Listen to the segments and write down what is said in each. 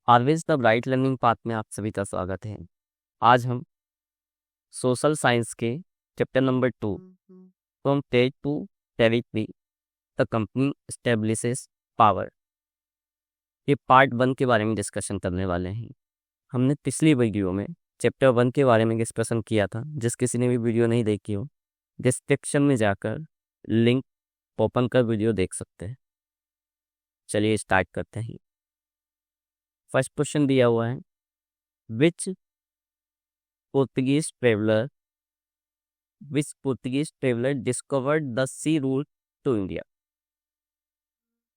Always the bright learning path में आप सभी का स्वागत है। आज हम सोशल साइंस के चैप्टर नंबर 2 फ्रॉम टेज to territory the company establishes power ये पार्ट 1 के बारे में डिस्कशन करने वाले हैं। हमने पिछली वीडियो में चैप्टर 1 के बारे में डिस्कशन किया था। जिस किसी ने भी वीडियो नहीं देखी हो, डिस्क्रिप्शन में जाकर लिंक ओपन कर वीडियो देख सकते हैं। चलिए स्टार्ट करते हैं। फर्स्ट क्वेश्चन दिया हुआ है, विच Portuguese traveler discovered the sea route to India?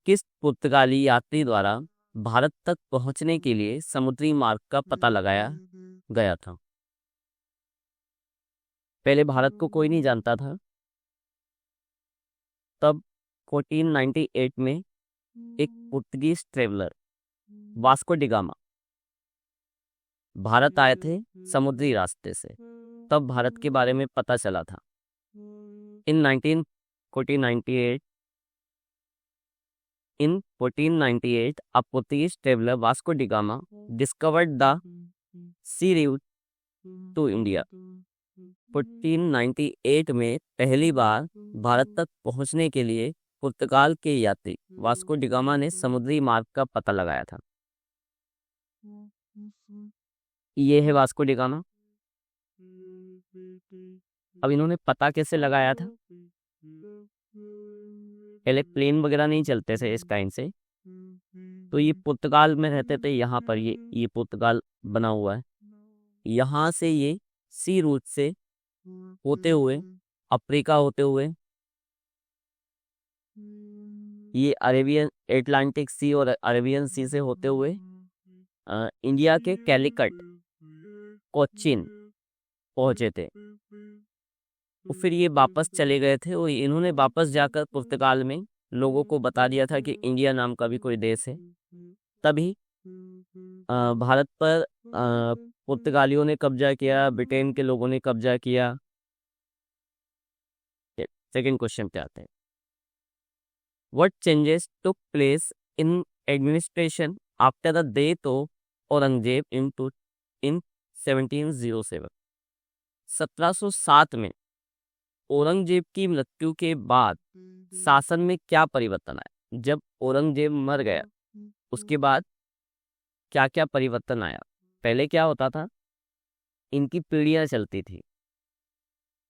किस पुर्तगाली यात्री द्वारा भारत तक पहुंचने के लिए समुद्री मार्ग का पता लगाया गया था? पहले भारत को कोई नहीं जानता था। तब 1498 में एक Portuguese traveller Vasco da Gama Bharat आए थे समुद्री रास्ते से। तब भारत के बारे में पता चला था। In 1498, a Portuguese traveler Vasco da Gama discovered the sea route to India. 1498 में पहली बार भारत तक पहुंचने के लिए पुर्तगाल के यात्री वास्को डिगामा ने समुद्री मार्ग का पता लगाया था। ये है वास्को डिगामा। अब इन्होंने पता कैसे लगाया था? पहले प्लेन वगैरह नहीं चलते थे इस टाइम से, तो ये पुर्तगाल में रहते थे। यहाँ पर ये पुर्तगाल बना हुआ है। यहाँ से ये सी रूट से होते हुए अफ्रीका होते हुए ये अरेबियन एटलांटिक सी और अरेबियन सी से होते हुए इंडिया के कैलिकट कोचिन पहुंचे थे। तो फिर ये वापस चले गए थे और इन्होंने वापस जाकर पुर्तगाल में लोगों को बता दिया था कि इंडिया नाम का भी कोई देश है। तभी भारत पर पुर्तगालियों ने कब्जा किया, ब्रिटेन के लोगों ने कब्जा किया। सेकंड क्वेश्चन पे आते हैं। What changes took place in administration after the death of Aurangzeb in 1707? 1707 में औरंगजेब की मृत्यु के बाद शासन में क्या परिवर्तन आया? जब औरंगजेब मर गया उसके बाद क्या क्या परिवर्तन आया? पहले क्या होता था, इनकी पीढ़ियां चलती थी।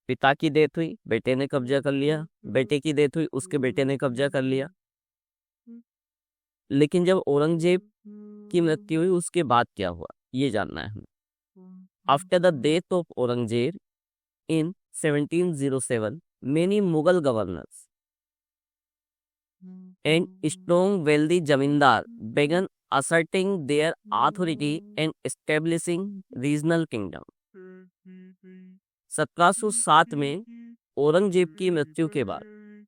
पिता की डेथ हुई, बेटे ने कब्जा कर लिया, बेटे की डेथ हुई, उसके बेटे ने कब्जा कर लिया। लेकिन जब औरंगजेब की मृत्यु हुई उसके बाद क्या हुआ, ये जानना है हमें। After the death of Aurangzeb in 1707, many Mughal governors and strong wealthy zamindar began asserting their authority and establishing regional kingdom. 1707 में औरंगजेब की मृत्यु के बाद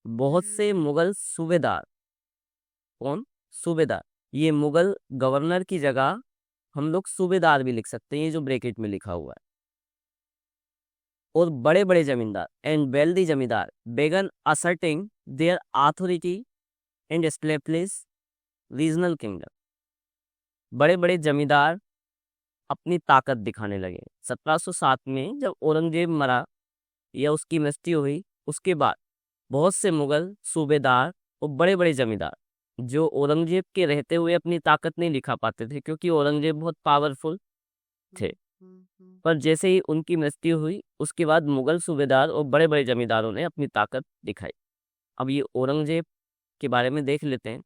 बहुत से मुगल सूबेदार, कौन सूबेदार, ये मुगल गवर्नर की जगह हम लोग सूबेदार भी लिख सकते हैं, ये जो ब्रैकेट में लिखा हुआ है, और बड़े बड़े जमींदार एंड वेल्दी जमींदार बेगन asserting there authority and establish regional kingdom. बड़े बड़े जमींदार अपनी ताकत दिखाने लगे। 1707 में जब औरंगजेब मरा या उसकी मृत्यु हुई उसके बाद बहुत से मुगल सूबेदार और बड़े बड़े जमींदार जो औरंगजेब के रहते हुए अपनी ताकत नहीं दिखा पाते थे क्योंकि औरंगजेब बहुत पावरफुल थे, पर जैसे ही उनकी मृत्यु हुई उसके बाद मुगल सूबेदार और बड़े बड़े जमींदारों ने अपनी ताकत दिखाई। अब ये औरंगजेब के बारे में देख लेते हैं।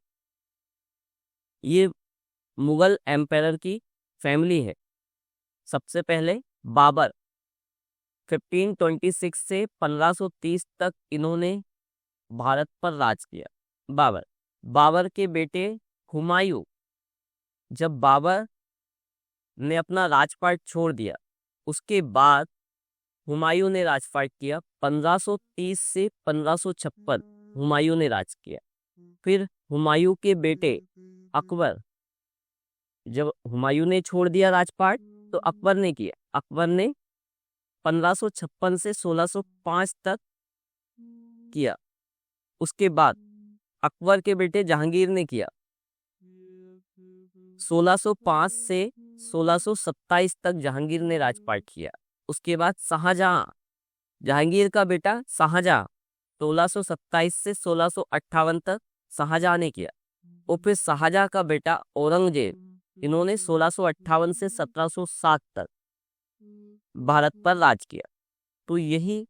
ये मुगल एम्पायर की फैमिली है। सबसे पहले बाबर 1526 से 1530 तक इन्होंने भारत पर राज किया। बाबर के बेटे हुमायूं, जब बाबर ने अपना राजपाट छोड़ दिया उसके बाद हुमायूं ने राजपाट किया। 1530 से 1556 हुमायूं ने राज किया। फिर हुमायूं के बेटे अकबर, जब हुमायूं ने छोड़ दिया राजपाट तो अकबर ने किया। अकबर ने 1556 से 1605 तक किया। उसके बाद अकबर के बेटे जहांगीर ने किया। 1605 से 1627 तक जहांगीर ने राजपाट किया। उसके बाद शाहजहां, जहांगीर का बेटा शाहजहां 1627 से 1658 तक शाहजहां ने किया। और फिर शाहजहां का बेटा औरंगजेब, इन्होंने 1658 से 1707 तक भारत पर राज किया। तो यही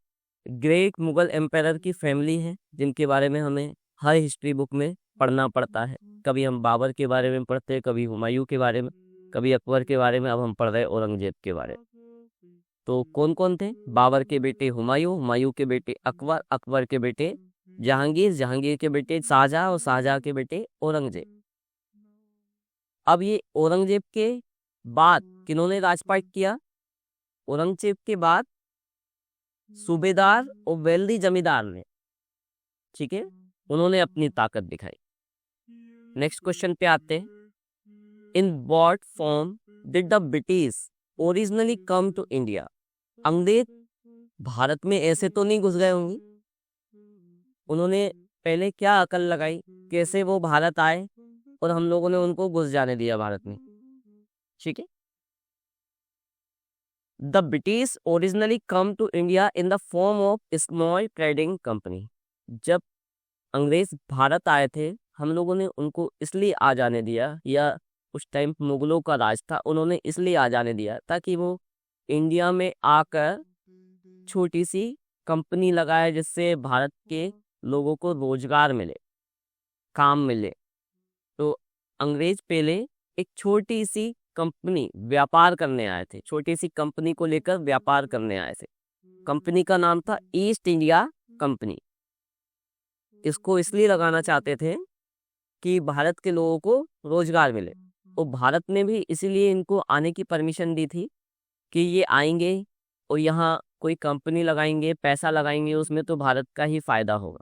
ग्रेट मुगल एम्पायर की फैमिली है जिनके बारे में हमें हर हिस्ट्री बुक में पढ़ना पड़ता है। कभी हम बाबर के बारे में पढ़ते हैं, कभी हुमायूं के बारे में, कभी अकबर के बारे में, अब हम पढ़ रहे हैं औरंगजेब के बारे में। तो कौन कौन थे? बाबर के बेटे हुमायूं, हुमायूं के बेटे अकबर, अकबर के बेटे जहांगीर, जहांगीर के बेटे शाहजहां और शाहजहां के बेटे औरंगजेब। अब ये औरंगजेब के बाद किन्होंने राजपाट किया? औरंगजेब के बाद सूबेदार और वेल्दी जमींदार ने, ठीक है, उन्होंने अपनी ताकत दिखाई। नेक्स्ट क्वेश्चन पे आते हैं। In what form did the British originally come to India? अंग्रेज भारत में ऐसे तो नहीं घुस गए होंगे, उन्होंने पहले क्या अकल लगाई, कैसे वो भारत आए और हम लोगों ने उनको घुस जाने दिया भारत में, ठीक है। The British originally come to India in the form of small trading company. जब अंग्रेज भारत आए थे, हम लोगों ने उनको इसलिए आ जाने दिया, या उस टाइम मुगलों का राज था, उन्होंने इसलिए आ जाने दिया ताकि वो इंडिया में आकर छोटी सी कंपनी लगाए, जिससे भारत के लोगों को रोजगार मिले, काम मिले। तो अंग्रेज पहले एक छोटी सी कंपनी व्यापार करने आए थे, छोटी सी कंपनी को लेकर व्यापार करने आए थे। कंपनी का नाम था ईस्ट इंडिया कंपनी। इसको इसलिए लगाना चाहते थे कि भारत के लोगों को रोजगार मिले, और भारत ने भी इसीलिए इनको आने की परमिशन दी थी कि ये आएंगे और यहाँ कोई कंपनी लगाएंगे, पैसा लगाएंगे, उसमें तो भारत का ही फायदा होगा।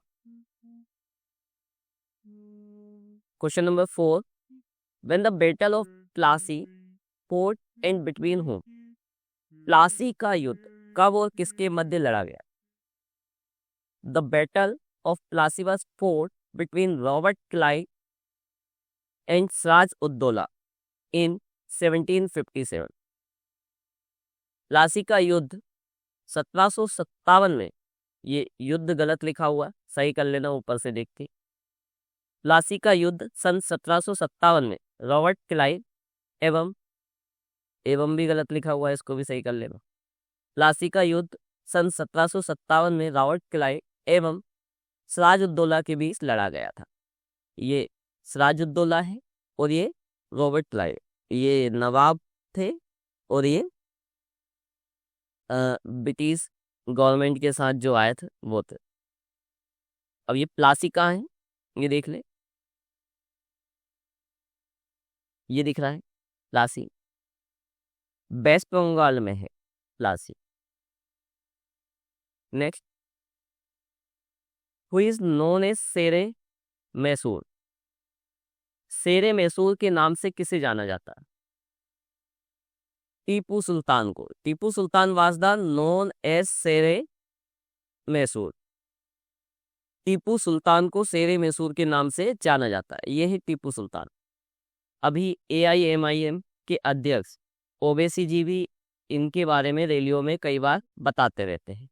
Question number 4, when the battle of Plassey fought and between whom? Plassey का युद्ध कब और किसके मध्य लड़ा गया? The battle of Plassey was fought between Robert Clive and Siraj ud-Daulah in 1757। Plassey का युद्ध 1757 में, ये युद्ध गलत लिखा हुआ, सही कर लेना ऊपर से देख के। प्लासी का युद्ध सन 1757 में रॉबर्ट क्लाइव एवं भी गलत लिखा हुआ है, इसको भी सही कर लेना। प्लासी का युद्ध सन 1757 में रॉबर्ट क्लाइव एवं सिराजुद्दौला के बीच लड़ा गया था। ये सिराजुद्दौला है और ये रॉबर्ट क्लाइव, ये नवाब थे और ये ब्रिटिश गवर्नमेंट के साथ जो आए थे वो थे। अब ये प्लासी कहाँ है, ये देख ले, ये दिख रहा है प्लासी, वेस्ट बंगाल में है Plassey. Next, who is known as Shere Mysore? शेरे मैसूर के नाम से किसे जाना जाता है? टीपू सुल्तान को। Tipu Sultan was the known as Shere Mysore. Tipu Sultan को शेरे मैसूर के नाम से जाना जाता है, ये है टीपू सुल्तान। अभी AIMIM के अध्यक्ष ओवैसी जी भी इनके बारे में रैलियों में कई बार बताते रहते हैं।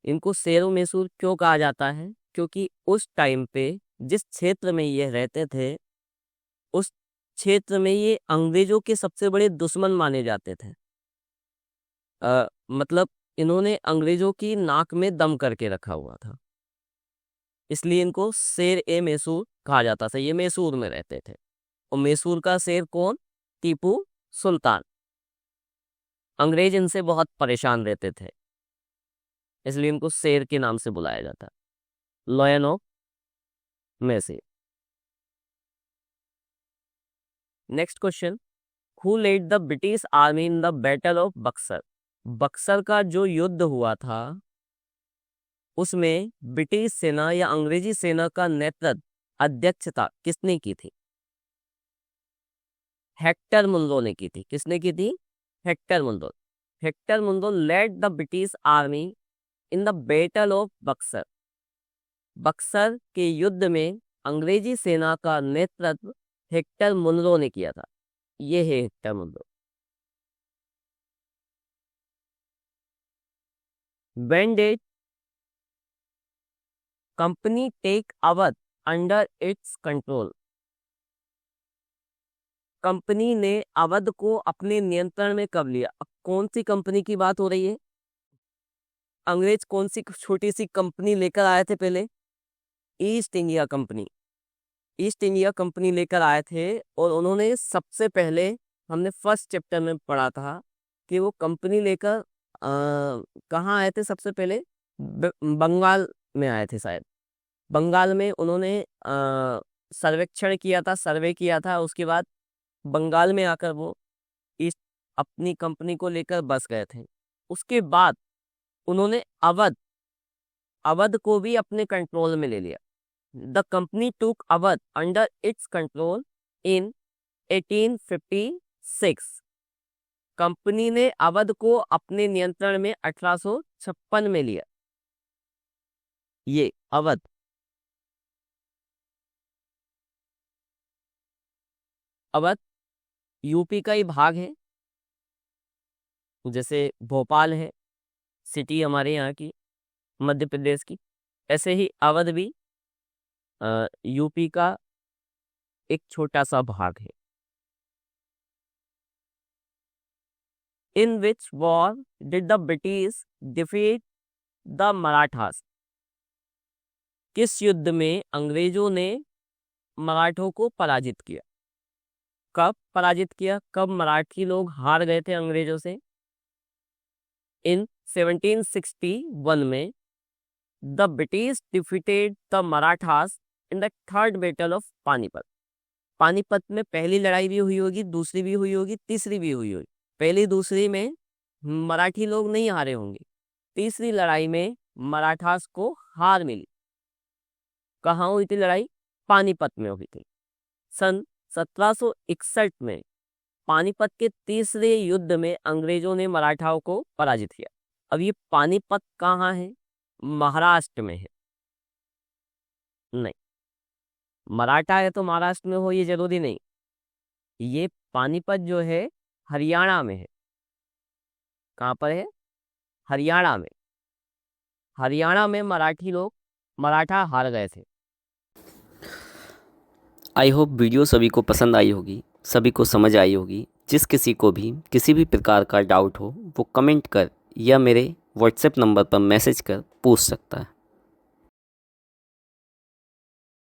इनको शेर मैसूर क्यों कहा जाता है? क्योंकि उस टाइम पे जिस क्षेत्र में ये रहते थे, उस क्षेत्र में ये अंग्रेजों के सबसे बड़े दुश्मन माने जाते थे। मतलब इन्होंने अंग्रेजों की नाक में दम करके रखा हुआ था, इसलिए इनको शेर-ए-मैसूर कहा जाता था। ये मैसूर में रहते थे और मैसूर का शेर कौन? टीपू सुल्तान। अंग्रेज इनसे बहुत परेशान रहते थे, इसलिए इनको शेर के नाम से बुलाया जाता। Lion of Mysore. Next question, who led the British army in the battle of Buxar? Buxar का जो युद्ध हुआ था उसमें ब्रिटिश सेना या अंग्रेजी सेना का नेतृत्व, अध्यक्षता किसने की थी? हेक्टर मुनरो ने की थी। किसने की थी? Hector Munro. Hector Munro led the British army in the battle of Buxar. Buxar के युद्ध में अंग्रेजी सेना का नेतृत्व हेक्टर मुनरो ने किया था। ये है Hector Munro. When did company take Awadh under its control? Company ने अवध को अपने नियंत्रण में कब लिया? अब कौन सी कंपनी की बात हो रही है? अंग्रेज कौन सी छोटी सी कंपनी लेकर आए थे पहले? East India company. East India company लेकर आए थे और उन्होंने सबसे पहले, हमने फर्स्ट चैप्टर में पढ़ा था कि वो कंपनी लेकर कहाँ आए थे सबसे पहले? बंगाल में आए थे शायद। बंगाल में उन्होंने सर्वेक्षण किया था, सर्वे किया था। उसके बाद बंगाल में आकर वो ईस्ट अपनी कंपनी को लेकर बस गए थे। उसके बाद उन्होंने अवध को भी अपने कंट्रोल में ले लिया। द कंपनी टूक अवध अंडर इट्स कंट्रोल इन 1856। कंपनी ने अवध को अपने नियंत्रण में 1856 में लिया। ये अवध यूपी का ही भाग है, जैसे भोपाल है सिटी हमारे यहाँ की, मध्य प्रदेश की, ऐसे ही अवध भी यूपी का एक छोटा सा भाग है। In which war did the British defeat the Marathas? किस युद्ध में अंग्रेजों ने मराठों को पराजित किया? कब पराजित किया? कब मराठी लोग हार गए थे अंग्रेजों से? इन 1761 में the British defeated the Marathas in the third battle of Panipat. Panipat में पहली लड़ाई भी हुई होगी, दूसरी भी हुई होगी, तीसरी भी हुई होगी। पहली दूसरी में मराठी लोग नहीं हारे होंगे, तीसरी लड़ाई में मराठास को हार मिली। कहाँ हुई थी लड़ाई? पानीपत में हुई थी। सन 1761 में पानीपत के तीसरे युद्ध में अंग्रेजों ने मराठाओं को पराजित किया। अब ये पानीपत कहाँ है? महाराष्ट्र में है। नहीं, मराठा है तो महाराष्ट्र में हो ये जरूरी नहीं। ये पानीपत जो है हरियाणा में है। कहाँ पर है? हरियाणा में। हरियाणा में मराठा हार गए थे। आई होप वीडियो सभी को पसंद आई होगी, सभी को समझ आई होगी। जिस किसी को भी किसी भी प्रकार का डाउट हो वो कमेंट कर या मेरे व्हाट्सएप नंबर पर मैसेज कर पूछ सकता है।